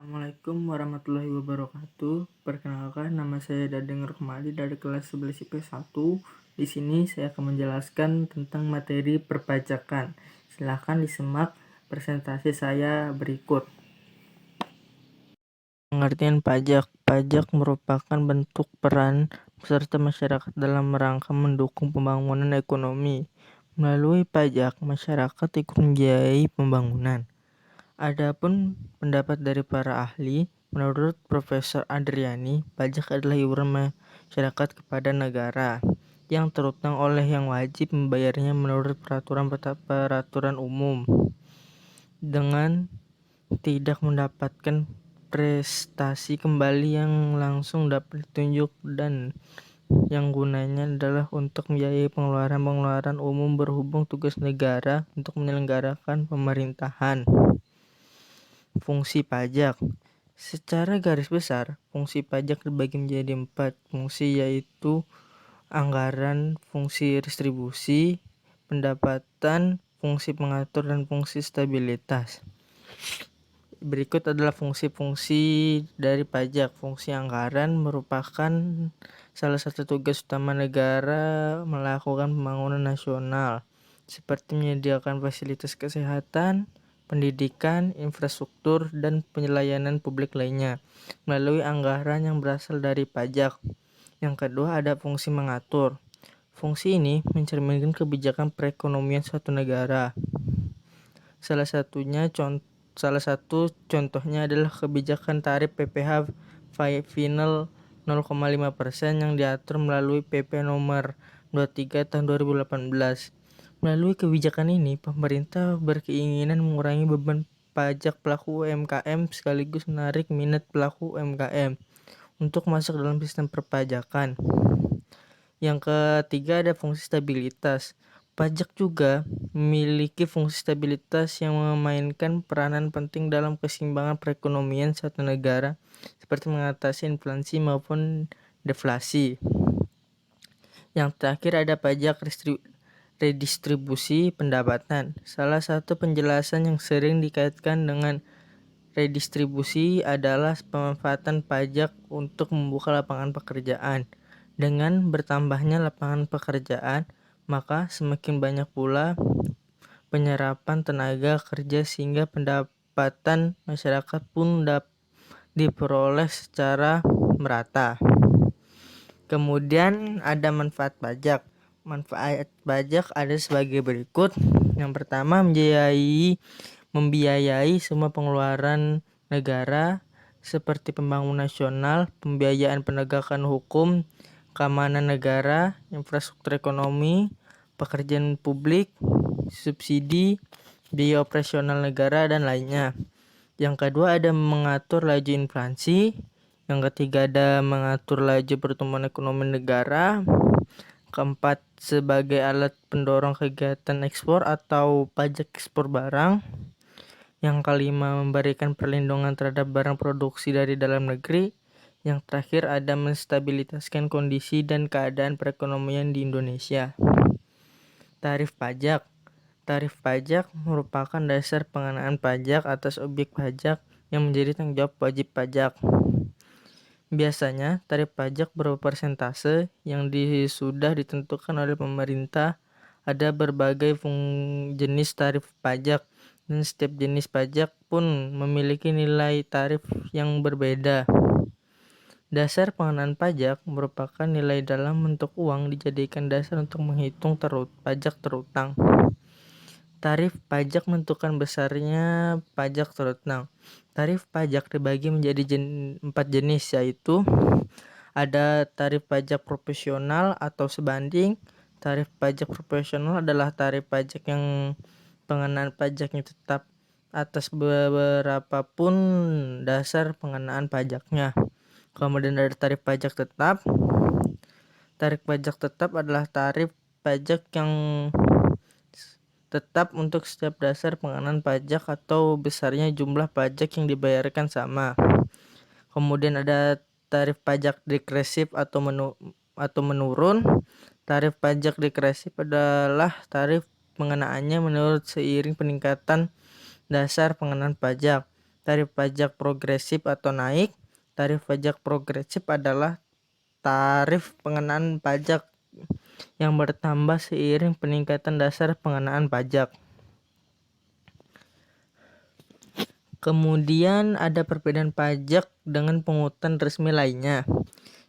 Assalamualaikum warahmatullahi wabarakatuh. Perkenalkan, nama saya Dadeng Rukmadi dari kelas 11 IP1. Di sini saya akan menjelaskan tentang materi perpajakan. Silakan disimak presentasi saya berikut. Pengertian pajak. Pajak merupakan bentuk peran serta masyarakat dalam rangka mendukung pembangunan ekonomi. Melalui pajak, masyarakat ikut membiayai pembangunan. Adapun pendapat dari para ahli, menurut Profesor Adriani, pajak adalah iuran masyarakat kepada negara yang terutang oleh yang wajib membayarnya menurut peraturan umum dengan tidak mendapatkan prestasi kembali yang langsung dapat ditunjuk dan yang gunanya adalah untuk membiayai pengeluaran umum berhubung tugas negara untuk menyelenggarakan pemerintahan. Fungsi pajak. Secara garis besar, fungsi pajak dibagi menjadi 4 fungsi, yaitu anggaran, fungsi distribusi, pendapatan, fungsi pengatur, dan fungsi stabilitas. Berikut adalah fungsi-fungsi dari pajak. Fungsi anggaran merupakan salah satu tugas utama negara melakukan pembangunan nasional, seperti menyediakan fasilitas kesehatan, pendidikan, infrastruktur, dan pelayanan publik lainnya melalui anggaran yang berasal dari pajak. Yang kedua ada fungsi mengatur. Fungsi ini mencerminkan kebijakan perekonomian suatu negara. Salah satu contohnya adalah kebijakan tarif PPh final 0,5% yang diatur melalui PP nomor 23 tahun 2018. Melalui kebijakan ini, pemerintah berkeinginan mengurangi beban pajak pelaku UMKM sekaligus menarik minat pelaku UMKM untuk masuk dalam sistem perpajakan. Yang ketiga ada fungsi stabilitas. Pajak juga memiliki fungsi stabilitas yang memainkan peranan penting dalam keseimbangan perekonomian suatu negara, seperti mengatasi inflasi maupun deflasi. Yang terakhir ada pajak redistribusi pendapatan. Salah satu penjelasan yang sering dikaitkan dengan redistribusi adalah pemanfaatan pajak untuk membuka lapangan pekerjaan. Dengan bertambahnya lapangan pekerjaan, maka semakin banyak pula penyerapan tenaga kerja sehingga pendapatan masyarakat pun diperoleh secara merata. Kemudian ada manfaat pajak. Manfaat pajak ada sebagai berikut. Yang pertama, membiayai semua pengeluaran negara seperti pembangunan nasional, pembiayaan penegakan hukum, keamanan negara, infrastruktur ekonomi, pekerjaan publik, subsidi, biaya operasional negara, dan lainnya. Yang kedua ada mengatur laju inflasi. Yang ketiga ada mengatur laju pertumbuhan ekonomi negara. Keempat, sebagai alat pendorong kegiatan ekspor atau pajak ekspor barang. Yang kelima, memberikan perlindungan terhadap barang produksi dari dalam negeri. Yang terakhir ada menstabilitaskan kondisi dan keadaan perekonomian di Indonesia. Tarif pajak. Tarif pajak merupakan dasar pengenaan pajak atas objek pajak yang menjadi tanggung jawab wajib pajak. Biasanya, tarif pajak berupa persentase yang sudah ditentukan oleh pemerintah. Ada berbagai jenis tarif pajak, dan setiap jenis pajak pun memiliki nilai tarif yang berbeda. Dasar pengenaan pajak merupakan nilai dalam bentuk uang dijadikan dasar untuk menghitung pajak terutang. Tarif pajak menentukan besarnya pajak terutang. Tarif pajak dibagi menjadi 4 jenis, yaitu ada tarif pajak proporsional atau sebanding. Tarif pajak proporsional adalah tarif pajak yang pengenaan pajaknya tetap atas berapapun dasar pengenaan pajaknya. Kemudian ada tarif pajak tetap. Tarif pajak tetap adalah tarif pajak yang tetap untuk setiap dasar pengenaan pajak atau besarnya jumlah pajak yang dibayarkan sama. Kemudian ada tarif pajak degresif atau menurun. Tarif pajak degresif adalah tarif pengenaannya menurut seiring peningkatan dasar pengenaan pajak. tarif pajak progresif atau naik. Tarif pajak progresif adalah tarif pengenaan pajak yang bertambah seiring peningkatan dasar pengenaan pajak. Kemudian ada perbedaan pajak dengan pungutan resmi lainnya.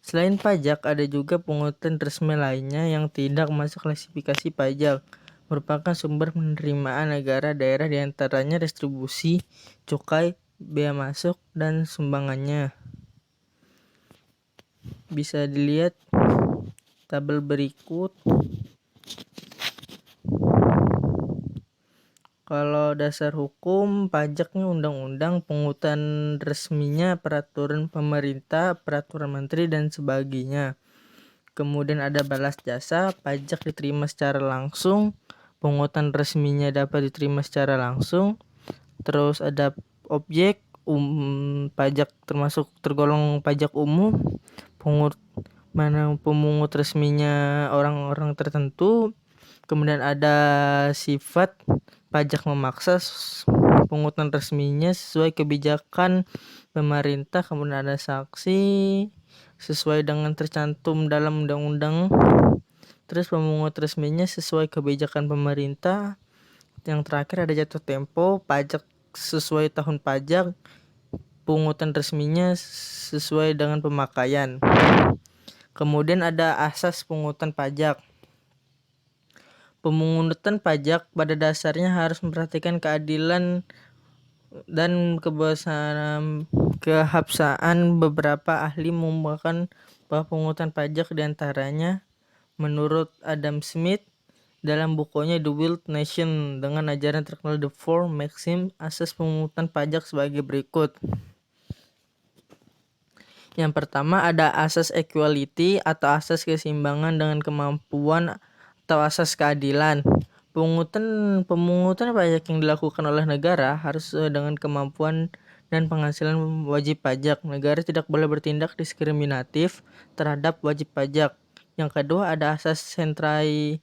Selain pajak, ada juga pungutan resmi lainnya yang tidak masuk klasifikasi pajak, merupakan sumber penerimaan negara daerah, diantaranya distribusi, cukai, bea masuk, dan sumbangannya. Bisa dilihat tabel berikut. Kalau dasar hukum, pajaknya undang-undang, pungutan resminya peraturan pemerintah, peraturan menteri, dan sebagainya. Kemudian ada balas jasa, pajak diterima secara langsung, pungutan resminya dapat diterima secara langsung. Terus ada objek, pajak termasuk tergolong pajak umum, pemungut resminya orang-orang tertentu. Kemudian ada sifat, pajak memaksa, pungutan resminya sesuai kebijakan pemerintah. Kemudian ada saksi, sesuai dengan tercantum dalam undang-undang. Terus pemungut resminya sesuai kebijakan pemerintah. Yang terakhir ada jatuh tempo, pajak sesuai tahun pajak, pungutan resminya sesuai dengan pemakaian. Kemudian ada asas pungutan pajak. Pemungutan pajak pada dasarnya harus memperhatikan keadilan dan keabsahan. Beberapa ahli mengungkapkan bahwa pungutan pajak diantaranya menurut Adam Smith dalam bukunya The Wild Nation dengan ajaran terkenal The Four Maxims asas pemungutan pajak sebagai berikut. Yang pertama ada asas equality atau asas keseimbangan dengan kemampuan atau asas keadilan. Pemungutan pajak yang dilakukan oleh negara harus sesuai dengan kemampuan dan penghasilan wajib pajak. Negara tidak boleh bertindak diskriminatif terhadap wajib pajak. Yang kedua ada asas certainty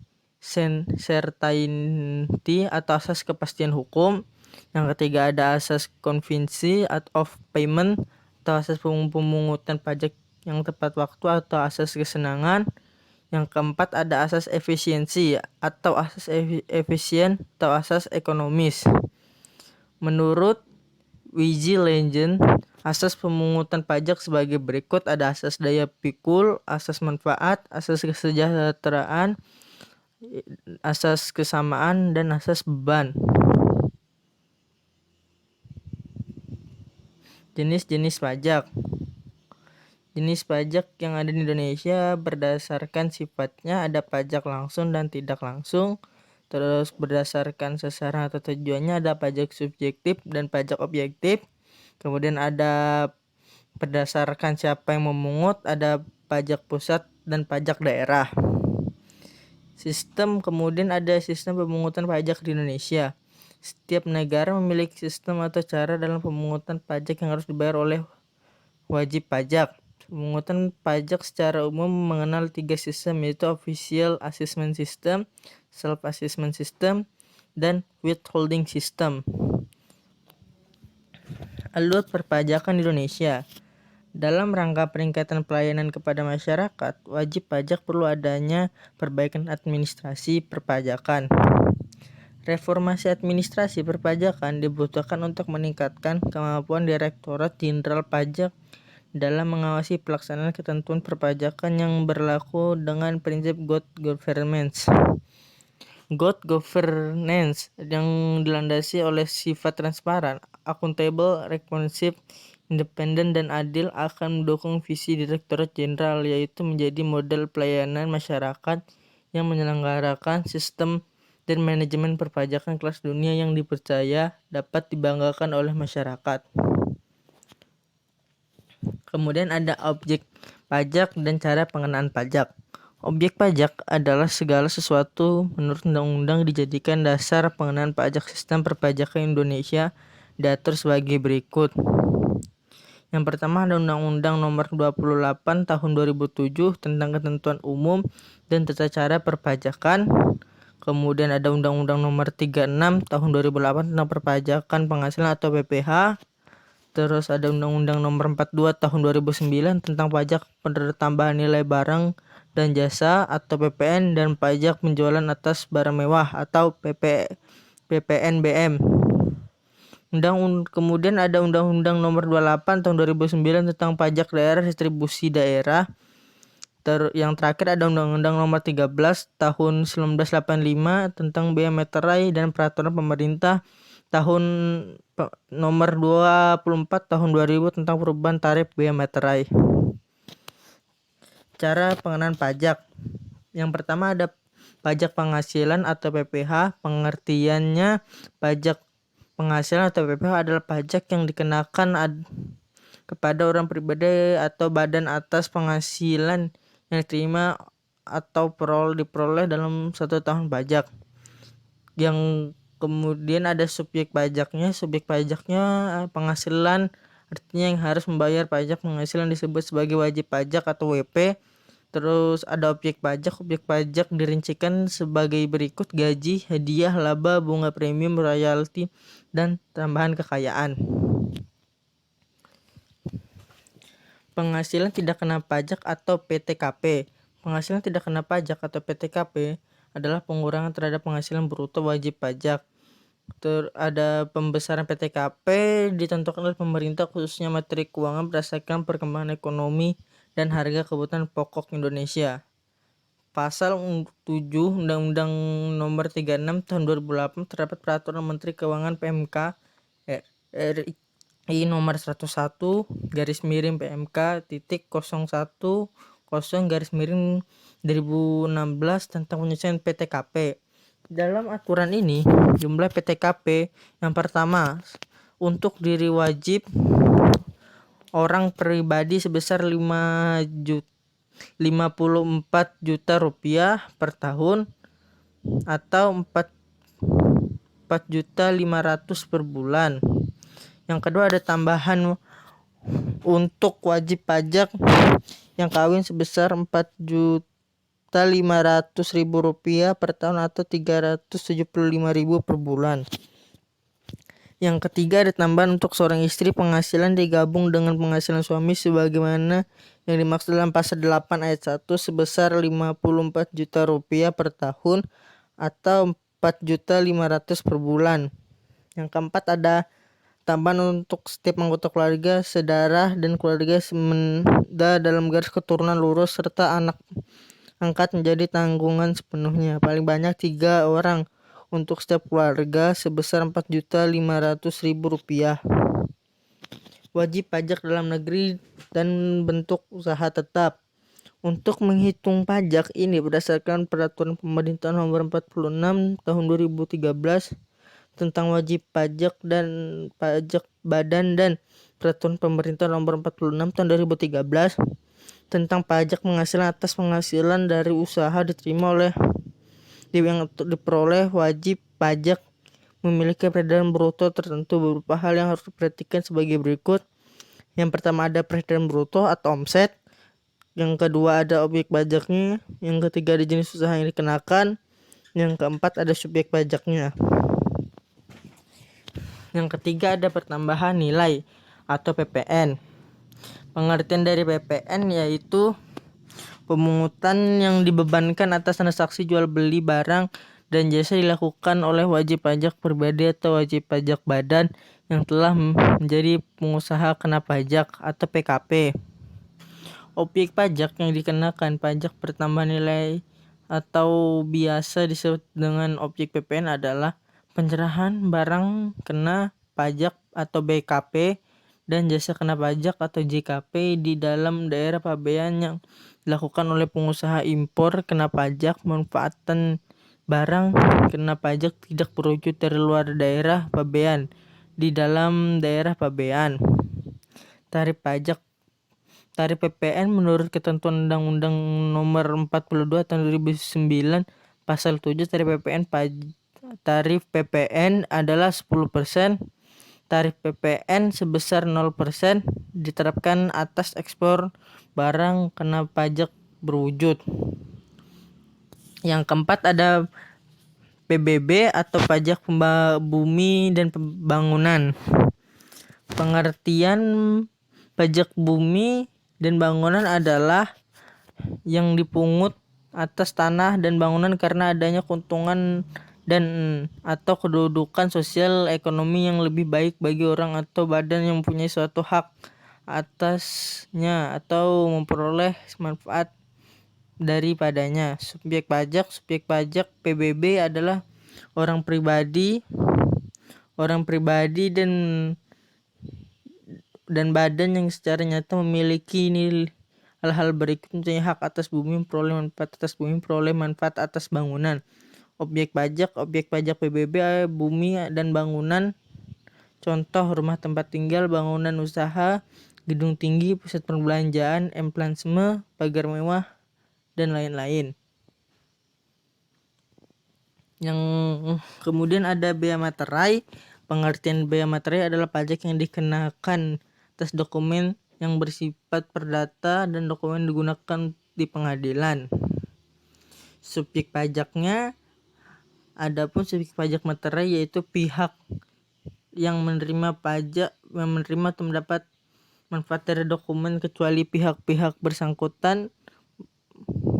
atau asas kepastian hukum. Yang ketiga ada asas convenience of payment atau asas pemungutan pajak yang tepat waktu atau asas kesenangan. Yang keempat ada asas efisiensi atau asas efisien atau asas ekonomis. Menurut Wiji Legend, asas pemungutan pajak sebagai berikut, ada asas daya pikul, asas manfaat, asas kesejahteraan, asas kesamaan, dan asas beban. Jenis-jenis pajak. Jenis pajak yang ada di Indonesia berdasarkan sifatnya ada pajak langsung dan tidak langsung. Terus berdasarkan sasaran atau tujuannya ada pajak subjektif dan pajak objektif. Kemudian ada berdasarkan siapa yang memungut, ada pajak pusat dan pajak daerah. Kemudian ada sistem pemungutan pajak di Indonesia. Setiap negara memiliki sistem atau cara dalam pemungutan pajak yang harus dibayar oleh wajib pajak. Pemungutan pajak secara umum mengenal 3 sistem, yaitu Official Assessment System, Self-Assessment System, dan Withholding System. Alur perpajakan di Indonesia. Dalam rangka peningkatan pelayanan kepada masyarakat, wajib pajak perlu adanya perbaikan administrasi perpajakan. Reformasi administrasi perpajakan dibutuhkan untuk meningkatkan kemampuan Direktorat Jenderal Pajak dalam mengawasi pelaksanaan ketentuan perpajakan yang berlaku dengan prinsip good governance. Good governance yang dilandasi oleh sifat transparan, akuntabel, responsif, independen, dan adil akan mendukung visi Direktorat Jenderal, yaitu menjadi model pelayanan masyarakat yang menyelenggarakan sistem dan manajemen perpajakan kelas dunia yang dipercaya dapat dibanggakan oleh masyarakat. Kemudian ada objek pajak dan cara pengenaan pajak. Objek pajak adalah segala sesuatu menurut undang-undang dijadikan dasar pengenaan pajak. Sistem perpajakan Indonesia diatur sebagai berikut. Yang pertama ada Undang-Undang Nomor 28 Tahun 2007 tentang Ketentuan Umum dan Tata Cara Perpajakan. Kemudian ada Undang-Undang Nomor 36 Tahun 2008 tentang Perpajakan Penghasilan atau PPH. Terus ada Undang-Undang Nomor 42 Tahun 2009 tentang pajak tambahan nilai barang dan jasa atau PPN dan pajak penjualan atas barang mewah atau PPNBM. Kemudian ada Undang-Undang Nomor 28 Tahun 2009 tentang pajak daerah distribusi daerah. Yang terakhir ada Undang-Undang Nomor 13 Tahun 1985 tentang bea meterai dan peraturan pemerintah tahun nomor 24 tahun 2000 tentang perubahan tarif bea meterai. Cara pengenaan pajak. Yang pertama ada pajak penghasilan atau PPh. Pengertiannya, pajak penghasilan atau PPh adalah pajak yang dikenakan kepada orang pribadi atau badan atas penghasilan yang diterima atau diperoleh dalam 1 tahun pajak. Yang kemudian ada subjek pajaknya. Subjek pajaknya penghasilan, artinya yang harus membayar pajak penghasilan disebut sebagai wajib pajak atau WP. Terus ada objek pajak. Objek pajak dirincikan sebagai berikut: gaji, hadiah, laba, bunga premium, royalti, dan tambahan kekayaan. Penghasilan tidak kena pajak atau PTKP. Penghasilan tidak kena pajak atau PTKP adalah pengurangan terhadap penghasilan bruto wajib pajak. Ada pembesaran PTKP ditentukan oleh pemerintah, khususnya materi keuangan berdasarkan perkembangan ekonomi dan harga kebutuhan pokok Indonesia. Pasal 7 Undang-Undang Nomor 36 Tahun 2008 terdapat peraturan Menteri Keuangan PMK RI nomor 101 garis miring PMK titik 010 garis miring 2016 tentang penyusunan PTKP. Dalam aturan ini, jumlah PTKP yang pertama untuk diri wajib orang pribadi sebesar 54 juta rupiah per tahun atau 4.500.000 per bulan. Yang kedua ada tambahan untuk wajib pajak yang kawin sebesar 4.500.000 rupiah per tahun atau 375.000 per bulan. Yang ketiga ada tambahan untuk seorang istri penghasilan digabung dengan penghasilan suami sebagaimana yang dimaksud dalam pasal 8 ayat 1 sebesar 54 juta rupiah per tahun atau 4.500.000 per bulan. Yang keempat ada tambahan untuk setiap anggota keluarga, sedarah dan keluarga semenda dalam garis keturunan lurus serta anak angkat menjadi tanggungan sepenuhnya, paling banyak 3 orang untuk setiap keluarga sebesar 4.500.000 rupiah. Wajib pajak dalam negeri dan bentuk usaha tetap. Untuk menghitung pajak ini berdasarkan peraturan pemerintah nomor 46 tahun 2013 tentang wajib pajak dan pajak badan dan peraturan pemerintah nomor 46 tahun 2013 tentang pajak penghasilan atas penghasilan dari usaha diterima oleh yang diperoleh wajib pajak memiliki peredaran bruto tertentu. Beberapa hal yang harus diperhatikan sebagai berikut. Yang pertama ada peredaran bruto atau omset. Yang kedua ada objek pajaknya. Yang ketiga ada jenis usaha yang dikenakan. Yang keempat ada subjek pajaknya. Yang ketiga ada pertambahan nilai atau PPN. Pengertian dari PPN yaitu pemungutan yang dibebankan atas transaksi jual beli barang dan jasa dilakukan oleh wajib pajak pribadi atau wajib pajak badan yang telah menjadi pengusaha kena pajak atau PKP. Objek pajak yang dikenakan pajak pertambahan nilai atau biasa disebut dengan objek PPN adalah penyerahan barang kena pajak atau BKP dan jasa kena pajak atau JKP di dalam daerah pabean yang dilakukan oleh pengusaha impor kena pajak. Manfaatan barang kena pajak tidak berwujud dari luar daerah pabean di dalam daerah pabean. Tarif pajak. Tarif PPN menurut ketentuan Undang-Undang Nomor 42 Tahun 2009 Pasal 7 tarif PPN adalah 10%. Tarif PPN sebesar 0% diterapkan atas ekspor barang kena pajak berwujud. Yang keempat ada PBB atau pajak bumi dan pembangunan. Pengertian pajak bumi dan bangunan adalah yang dipungut atas tanah dan bangunan karena adanya keuntungan dan atau kedudukan sosial ekonomi yang lebih baik bagi orang atau badan yang mempunyai suatu hak atasnya atau memperoleh manfaat daripadanya. Subjek pajak PBB adalah orang pribadi dan badan yang secara nyata memiliki hal-hal berikut: mempunyai hak atas bumi, memperoleh manfaat atas bumi, memperoleh manfaat atas bangunan. Objek pajak PBB bumi dan bangunan. Contoh: rumah tempat tinggal, bangunan usaha, gedung tinggi, pusat perbelanjaan, emplansme, pagar mewah, dan lain-lain. Yang kemudian ada bea materai. Pengertian bea materai adalah pajak yang dikenakan atas dokumen yang bersifat perdata dan dokumen digunakan di pengadilan. Subjek pajaknya, adapun subjek pajak materai yaitu pihak yang menerima atau mendapat manfaat dari dokumen kecuali pihak-pihak bersangkutan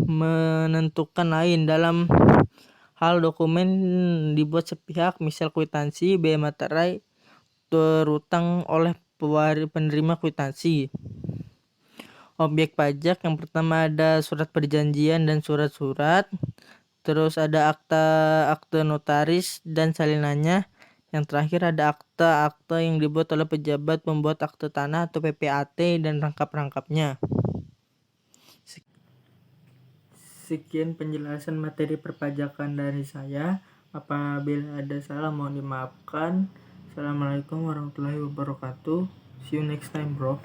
menentukan lain. Dalam hal dokumen dibuat sepihak, misal kwitansi, bea materai terutang oleh penerima kwitansi. Objek pajak yang pertama ada surat perjanjian dan surat-surat, terus ada akta notaris dan salinannya. Yang terakhir ada akta yang dibuat oleh pejabat pembuat akte tanah atau PPAT dan rangkap-rangkapnya. Sekian penjelasan materi perpajakan dari saya. Apabila ada salah mohon dimaafkan. Assalamualaikum warahmatullahi wabarakatuh. See you next time, bro.